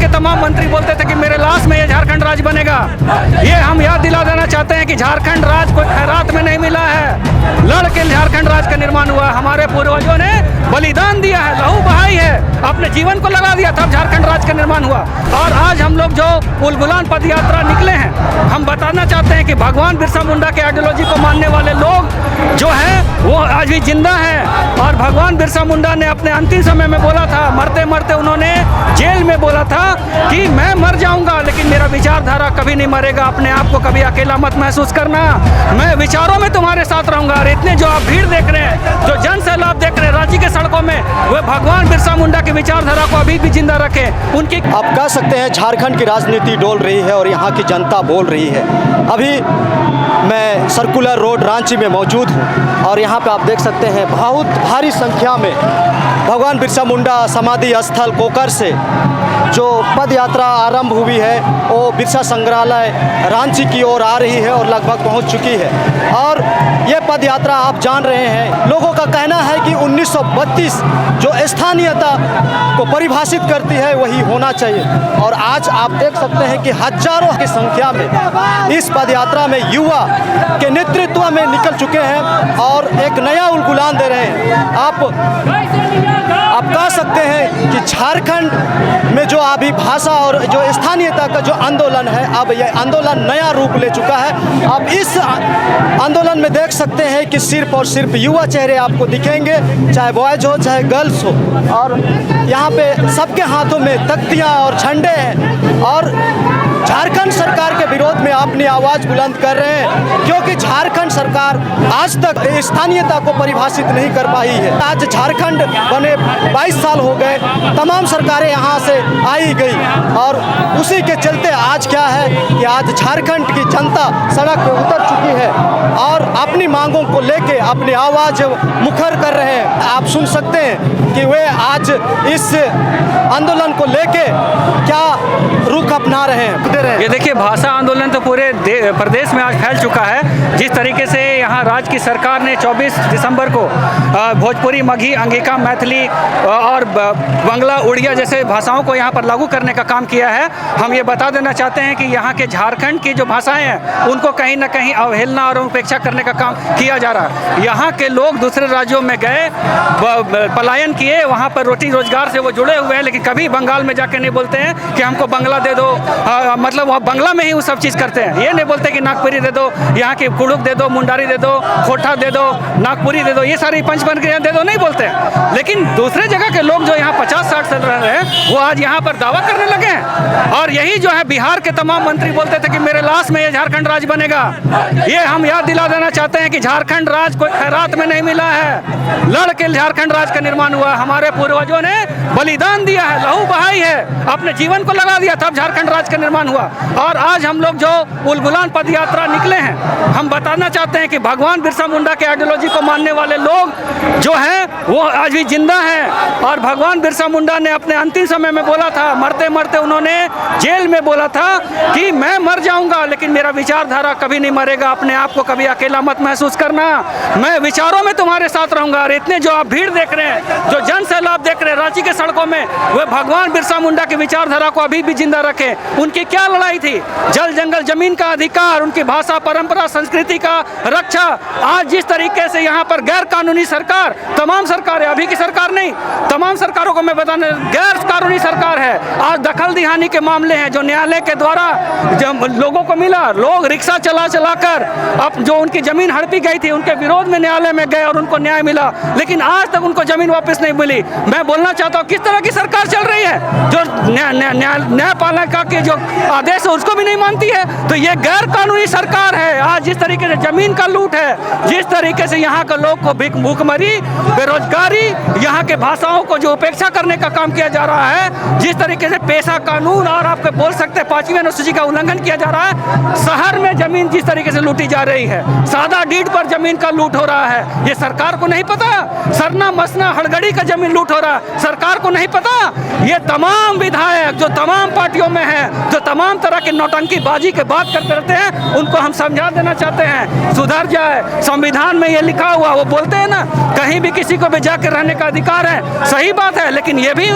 के तमाम मंत्री बोलते थे कि मेरे लास्ट में ये झारखंड राज्य बनेगा। ये हम याद दिला देना चाहते हैं कि झारखंड राज्य कोई खैरात में नहीं मिला है, लड़ के झारखंड राज्य का निर्माण हुआ। हमारे पूर्वजों ने बलिदान दिया है, लहू बहाई है, अपने जीवन को लगा दिया, तब झारखंड राज्य का निर्माण हुआ। और आज हम लोग जो उलगुलान पद यात्रा निकले हैं, हम बताना चाहते हैं कि भगवान बिरसा मुंडा के आइडियोलॉजी को मानने वाले लोग जो है वो आज भी जिंदा है। और भगवान बिरसा मुंडा ने अपने अंतिम समय में बोला था, मरते मरते उन्होंने जेल में बोला था कि मैं मर जाऊंगा लेकिन मेरा विचारधारा कभी नहीं मरेगा, अपने आप को कभी अकेला मत महसूस करना, मैं विचारों में तुम्हारे साथ रहूंगा। और इतने जो आप भीड़ देख रहे हैं, जो जन सैलाब देख रहे हैं रांची के सड़कों में, वो भगवान बिरसा मुंडा की विचारधारा को अभी भी जिंदा रखे। उनकी आप कह सकते हैं झारखंड की राजनीति डोल रही है और यहाँ की जनता बोल रही है। अभी मैं सर्कुलर रोड रांची में मौजूद हूँ और यहाँ पे आप देख सकते हैं बहुत भारी संख्या में भगवान बिरसा मुंडा समाधि स्थल कोकर से जो पद यात्रा आरंभ हुई है वो बिरसा संग्रहालय रांची की ओर आ रही है और लगभग पहुंच चुकी है। और ये पद यात्रा आप जान रहे हैं, लोगों का कहना है कि 1932 जो स्थानीयता को परिभाषित करती है वही होना चाहिए। और आज आप देख सकते हैं कि हजारों की संख्या में इस पद यात्रा में युवा के नेतृत्व में निकल चुके हैं और एक नया उलगुलान दे रहे हैं। आप कह सकते हैं कि झारखंड में जो अभी भाषा और जो स्थानीयता का जो आंदोलन है, अब यह आंदोलन नया रूप ले चुका है। अब इस आंदोलन में देख सकते हैं कि सिर्फ और सिर्फ युवा चेहरे आपको दिखेंगे, चाहे बॉयज हो चाहे गर्ल्स हो। और यहाँ पे सबके हाथों में तख्तियाँ और झंडे हैं और झारखंड सरकार के विरोध में अपनी आवाज़ बुलंद कर रहे हैं, क्योंकि झारखंड सरकार आज तक स्थानीयता को परिभाषित नहीं कर पाई है। आज झारखंड बने 22 साल हो गए, तमाम सरकारें यहाँ से आई गई और उसी के चलते आज क्या है कि आज झारखंड की जनता सड़क पर उतर चुकी है और अपनी मांगों को लेके अपनी आवाज़ मुखर कर रहे हैं। आप सुन सकते हैं कि वे आज इस आंदोलन को लेके क्या रुख अपना रहे हैं। ये देखिए, भाषा आंदोलन तो पूरे प्रदेश में आज फैल चुका है। जिस तरीके से यहाँ राज्य की सरकार ने 24 दिसंबर को भोजपुरी, मगही, अंगिका, मैथिली और बंगला, उड़िया जैसे भाषाओं को यहाँ पर लागू करने का काम किया है। हम ये बता देना चाहते हैं कि यहाँ के झारखंड की जो भाषाएं हैं उनको कहीं ना कहीं अवहेलना और उपेक्षा करने का काम किया जा रहा है। यहाँ के लोग दूसरे राज्यों में गए, पलायन किए, वहाँ पर रोटी रोजगार से वो जुड़े हुए हैं, लेकिन कभी बंगाल में जाके नहीं बोलते हैं कि हमको बंगला दे दो, मतलब वहाँ बंगला में ही वो सब चीज़ करते हैं। ये नहीं बोलते कि नागपुरी दे दो, यहाँ की कुड़ुक दे दो, मुंडारी दे दो, खोटा दे दो, नागपुरी दे दो, ये सारी पंचपन दे दो, नहीं बोलते हैं। लेकिन दूसरे जगह के लोग जो यहाँ 50-60 साल रह रहे हैं वो आज यहाँ पर दावा करने लगे हैं। और यही जो है बिहार के तमाम मंत्री बोलते थे कि मेरे लास्ट में ये झारखंड राज्य बनेगा। ये हम याद दिला देना चाहते हैं कि झारखंड राज्य कोई खैरात में नहीं मिला है, लड़ के झारखंड राज्य का निर्माण हुआ। हमारे पूर्वजों ने बलिदान दिया है, लहू बहाई है, अपने जीवन को लगा दिया, तब झारखंड राज्य का निर्माण हुआ। और आज हम लोग जो उलगुलान पद यात्रा निकले हैं, हम बताना चाहते हैं कि भगवान बिरसा मुंडा के आइडियोलॉजी को मानने वाले लोग जो हैं वो आज भी जिंदा हैं। और भगवान बिरसा मुंडा ने अपने अंतिम समय में बोला था, मरते मरते उन्होंने जेल में बोला था कि मैं मर जाऊंगा लेकिन मेरा विचारधारा कभी नहीं मरेगा, अपने आप को कभी अकेला मत महसूस करना, मैं विचारों में तुम्हारे साथ रहूंगा। और इतने जो आप भीड़ देख रहे हैं, जो जन सैलाब देख रहे हैं रांची के सड़कों में, वे भगवान बिरसा मुंडा की विचारधारा को अभी भी जिंदा रखे। उनकी क्या लड़ाई थी, जल जंगल जमीन का अधिकार, उनकी भाषा, परंपरा, संस्कृति का रक्षा। आज जिस तरीके से यहाँ पर गैर कानूनी सरकार, तमाम सरकारें, अभी की सरकार नहीं, तमाम सरकारों को मैं बताने, गैर कानूनी सरकार है। आज दखल दिहानी के मामले हैं जो न्यायालय के द्वारा जब लोगों को मिला, लोग रिक्शा चला चला कर अब जो उनकी जमीन हड़पी गई थी उनके विरोध में न्यायालय में गए और उनको न्याय मिला, लेकिन आज तक उनको जमीन वापस नहीं मिली। मैं बोलना चाहता हूँ किस तरह की सरकार चल रही है जो न्यायपालिका के जो आदेश है उसको भी नहीं मानती है। तो ये गैर कानूनी सरकार है। आज जिस तरीके से जमीन का लूट है, जिस तरीके से यहाँ के लोग को भूखमरी, बेरोजगारी, यहाँ के भाषाओं को जो उपेक्षा करने का काम किया जा रहा है, जिस तरीके से पेशा कानून और आपके बोल सकते हैं 5वीं अनुसूची का उल्लंघन किया जा रहा है, शहर में जमीन जिस तरीके से लूटी जा रही है, सादा डीड पर जमीन का लूट हो रहा है, ये सरकार को नहीं पता। सरना मसना हड़गड़ी का जमीन लूट हो रहा है, सरकार को नहीं पता। ये तमाम विधायक जो तमाम पार्टियों में है, जो तमाम तरह के नौटंकीबाजी के बात करते रहते हैं, उनको हम समझा देना चाहते हैं, सुधर जाए। संविधान में ये लिखा हुआ, वो बोलते हैं ना, कहीं भी किसी को भी जाकर रहने का अधिकार है, सही बात है, लेकिन ये भी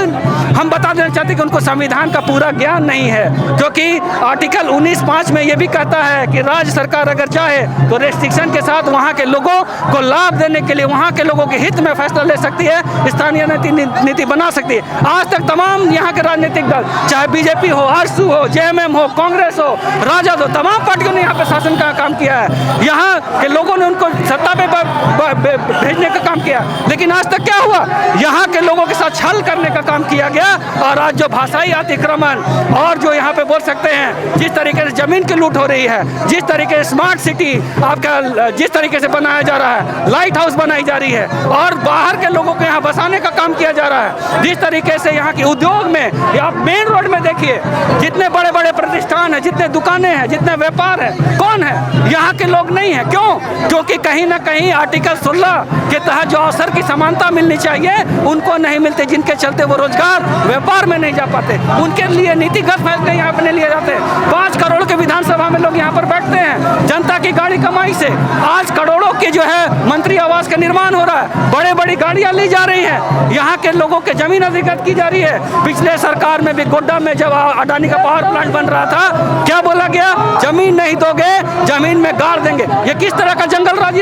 हम बता देना चाहते हैं कि उनको संविधान का पूरा ज्ञान नहीं है, क्योंकि आर्टिकल 19(5) में ये भी कहता है कि राज्य सरकार अगर चाहे तो रेस्ट्रिक्शन के साथ वहाँ के लोगों को लाभ देने के लिए, वहाँ के लोगों के हित में फैसला ले सकती है, स्थानीय नीति बना सकती है। आज तक तमाम यहाँ के राजनीतिक दल, चाहे बीजेपी हो, आरएसयू हो, जेएमएम हो, कांग्रेस हो, राजद हो, तमाम पार्टियों ने यहाँ पे शासन का काम किया है, यहाँ के लोगों ने उनको सत्ता पे भेजने का काम किया, लेकिन आज तक क्या हुआ? यहाँ के लोगों के साथ छल करने का काम किया गया। और आज जो भाषाई अतिक्रमण और जो यहाँ पे बोल सकते हैं, जिस तरीके से जमीन की लूट हो रही है, जिस तरीके से स्मार्ट सिटी आपका जिस तरीके से बनाया जा रहा है, लाइट हाउस बनाई जा रही है और बाहर के लोगों को यहाँ बसाने का काम किया जा रहा है, जिस तरीके से यहाँ के उद्योग में, आप मेन रोड में देखिए, जितने बड़े बड़े प्रतिष्ठान हैं, जितने दुकानें हैं, जितने व्यापार है, कौन है? यहाँ के लोग नहीं है। क्यों? क्योंकि कहीं ना कहीं आर्टिकल 16 के तहत जो अवसर की समानता मिलनी चाहिए उनको नहीं मिलते, जिनके चलते वो रोजगार व्यापार में नहीं जा पाते, उनके लिए नीतिगत फैसले यहाँ पर लिए जाते हैं। 5 करोड़ के विधानसभा में लोग यहाँ पर बैठते हैं, जनता की गाड़ी कमाई से आज करोड़ों की जो है मंत्री आवास का निर्माण हो रहा है, बड़े बड़ी गाड़ियाँ ली जा रही हैं, यहाँ के लोगों के जमीन अधिकृत की जा रही है। पिछले सरकार में भी गोड्डा में जब अडानी का पावर प्लांट बन रहा था, क्या बोला गया? जमीन नहीं दोगे, जमीन में गाड़ देंगे। ये किस तरह का जंगल राज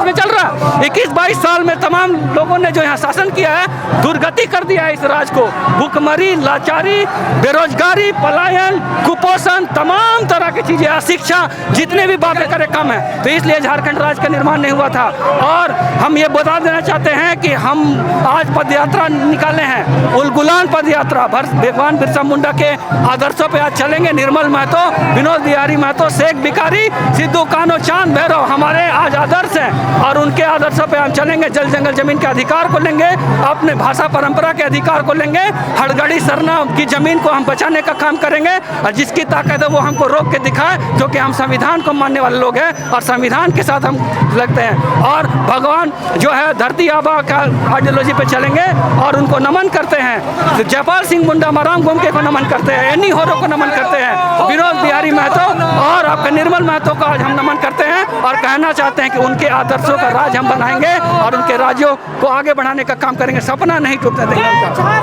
में चल रहा है? 21-22 साल में तमाम लोगों ने जो यहाँ शासन किया है, दुर्गति कर दिया है इस राज को। भूखमरी, लाचारी, बेरोजगारी, पलायन, कुपोषण, तमाम तरह की चीजें, अशिक्षा, जितने भी बातें करें कम है। तो इसलिए झारखंड राज्य का निर्माण नहीं हुआ था। और हम ये बता देना चाहते हैं कि हम आज पद यात्रा निकाले हैं, उलगुलान पद यात्रा, भगवान बिरसा मुंडा के आदर्शों पे आज चलेंगे। निर्मल महतो, विनोद बिहारी महतो, शेख भिखारी, सिद्धू कान्हू, चांद भैरव हमारे आज आदर्श हैं और उनके आदर्शों पे हम चलेंगे। जल जंगल जमीन के अधिकार को लेंगे, अपने भाषा परंपरा के अधिकार को लेंगे, हड़गड़ी सरना की जमीन को हम बचाने का काम करेंगे और जिसकी ताकत है वो हमको रोक के दिखाए, क्योंकि हम संविधान को मानने वाले लोग हैं और संविधान के साथ हम लगते हैं। और भगवान जो है धरती आबा का आइडियोलॉजी पे चलेंगे और उनको नमन करते हैं। तो जयपाल सिंह मुंडा, माराम गोमके को नमन करते हैं, एनी होरो को नमन करते हैं, विनोद बिहारी महतो और आपका निर्मल महतो का आज हम नमन करते हैं और कहना चाहते हैं कि उनके आदर्शों का राज हम बनाएंगे और उनके राज्यों को आगे बढ़ाने का काम करेंगे। सपना नहीं टूटने देंगे उनका।